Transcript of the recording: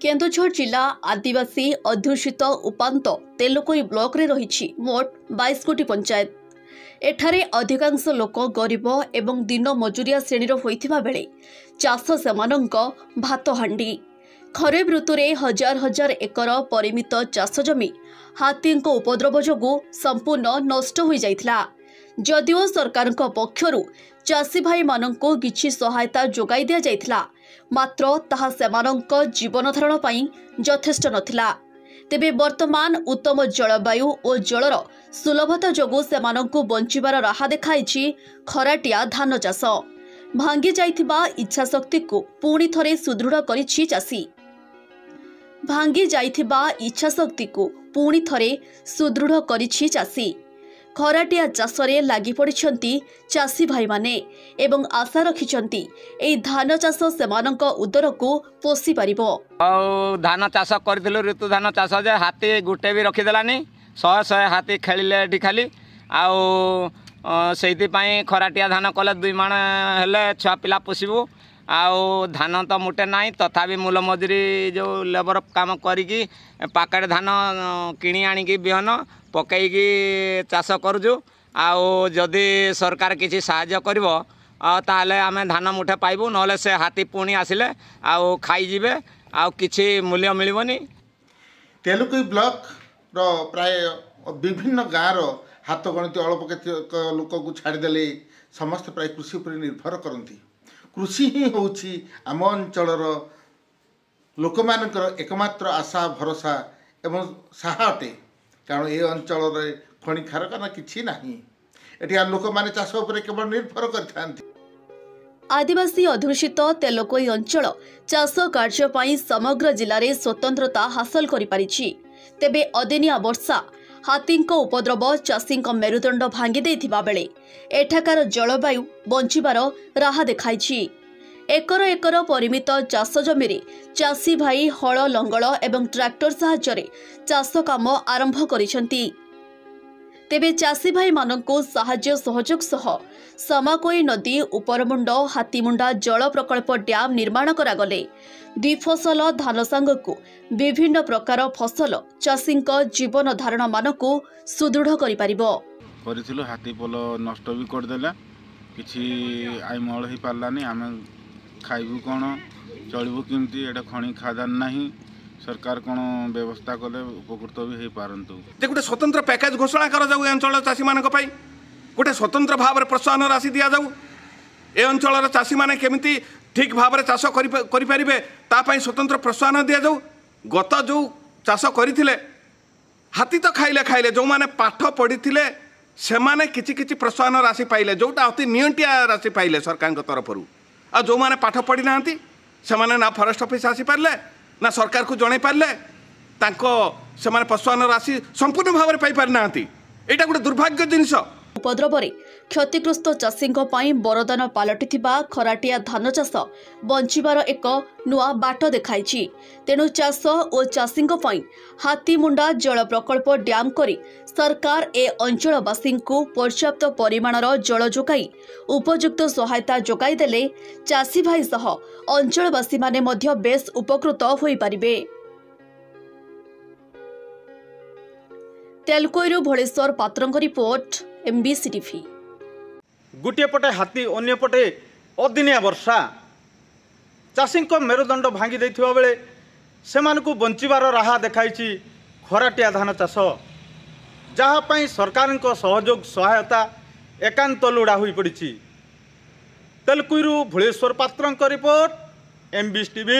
केन्दुझर जिला आदिवासी अध्युषित उपात तेलकोई ब्लॉक रे रही मोट 22 गोटी पंचायत। एठारे अधिकांश लोक गरीब एवं दिन मजुरिया श्रेणी होइथिबा बेले चाष सेमानंक भात हांडी। खरीफ ऋतुरे हजार हजार एकर परिमित चाष जमी हाथी उपद्रव जोगु संपूर्ण नष्ट हो जाइथिला। जदिओ सरकार पक्षरु चाषी भाई मानंको किछि सहायता जोगाई दिया जाइथिला, मात्र ताहा सेमानंक जीवन धारण पई यथेष्ट नथिला। तेबे वर्तमान उत्तम जलवायु और जलर सुलभता जोगु सेमानंको बंचिबार राहा देखाइछि खराटिया धान चाष। भांगी जाइथिबा इच्छा शक्ति को पुणी थरे सुदृढ़ करिछि चाषी। भांगी जाइथिबा इच्छा शक्ति को पुणी थरे सुदृढ़ करिछि चाषी। खराटिया चाषरे लागि पड़िछंती चाषी भाई माने एवं आशा रखिछंती एई धान चाष सेमानंक उदर को पोषि पारिबो। धान चाष करथिलु ऋतु धान चाष जे हाथी गुटे भी रखि देलानी 100 हाथी खेलिले एठी खाली आउ सेति पई खराटिया धान कले 2 माण हेले छुआ पिला पोसिबो। आउ धान तो मुटे नाही तथापि मूल मजूरी जो लेबर काम करिकी पाकेट धान किणी आनिकी बिहन पकईकी चाष करूँ। आउ जदि सरकार किसी साहाय्य करिवो ताहले आमे धान मुठे पाइबू, नहले से हाथी पुणी आसिले आउ खाइजिबे आउ किछि मूल्य मिलिबनी। तेलकोई ब्लॉक रो प्राय विभिन्न गाँव हाथ गणित अल्प लोक को छाड़देले समस्त प्राय कृषि उपर निर्भर करती। कृषि ही होउछि आम अंचलर लोक मानकर एकमात्र आशा भरोसा एवं साहा अटे। कारण ये अंचल खनि खारखाना किछि नाही, एठी लोक माने चाष उपर केवल निर्भर करथांती। आदिवासी अध्युषित तेलकोई अंचल चाष कार्य पई समग्र जिले में स्वतंत्रता हासिल करि पारिछि। तेबे अदिनिया वर्षा हाथींक उपद्रव चाषी मेरुदंड भांगी देथिबा बेले एठाकार जलवायु बंचिबार राहा देखाइछि। एकर एकर परिमित चाष जमी चाषी भाई हल लंगल एवं ट्रैक्टर साहाय्य चाष काम आरंभ करिसंती। तेबे चाषी भाई माननको साहाय्य सहयोग सह समाकोई नदी उपरमुंड हाथीमुंडा जल प्रकल्प डैम निर्माण करागले द्विफसल धान सांगकु विभिन्न प्रकार फसल चाषी जीवन धारण मानकु सुदृढ़ करिपारिबो। करिथिलु हाथी पोल नष्ट भी कर देला, किछि आइ मळ ही पारलानी। आमे खाइबु कोन चलिबु किमती, एटा खणी खादान नाही। सरकार कोन व्यवस्था कले उपकृत भी हे पारंतु। जे गोटे स्वतंत्र पैकेज घोषणा कर जाऊ अंचल चाषी मानक पई, गोटे स्वतंत्र भाव में प्रोत्साहन राशि दिया जाऊ। ए अंचल चाषी माने केमिति ठीक भाव में चाष करि परिबे ता पई स्वतंत्र प्रोत्साहन दिया जाऊ। गत जो चाष करिथिले हाथी तो खाइले खाइले, जो माने पाठ पढ़िथिले से माने किछि किछि प्रोत्साहन राशि पाइले, जोटा अति नियंटिया राशि पाइले सरकार तरफरु। आ जो माने पाठ पढ़ी नांती से माने ना फॉरेस्ट ऑफिस आसी पारले ना सरकार को जणै पारले, तांको से माने प्रोत्साहन राशि संपूर्ण भाव में पाई पार नांती। एटा गोटे दुर्भाग्य जिनिस। उपद्रवरे क्षतिग्रस्त चाषी वरदान पलटिथिबा खराटिया धान चाष बंचिबार एक नुआ बाट देखाइछि। तेणु चाष और चाषी हाथीमुंडा जल प्रकल्प डैम करी सरकार ए अंचलवासी को पर्याप्त परिमाणर जल जोगाई उपयुक्त सहायता जोगाई देले चाषी भाई सह अंचलवासी माने मध्य बेस उपकृत होई परिबे। तेलकोईरु भोलेश्वर पात्रंक रिपोर्ट, MBC TV। गोटे पटे हाथी अन्य पटे अदिनिया वर्षा चाषी मेरुदंड भांगी देथिबा बेले सेमानकु बंचिबार राहा देखाइछि खराटिया धान चाष, जहाँ पई सरकार सहयोग सहायता एकांत लोड़ा होई पड़िछि। तेलकोईरु भोलेश्वर पात्रंक रिपोर्ट, MBC TV।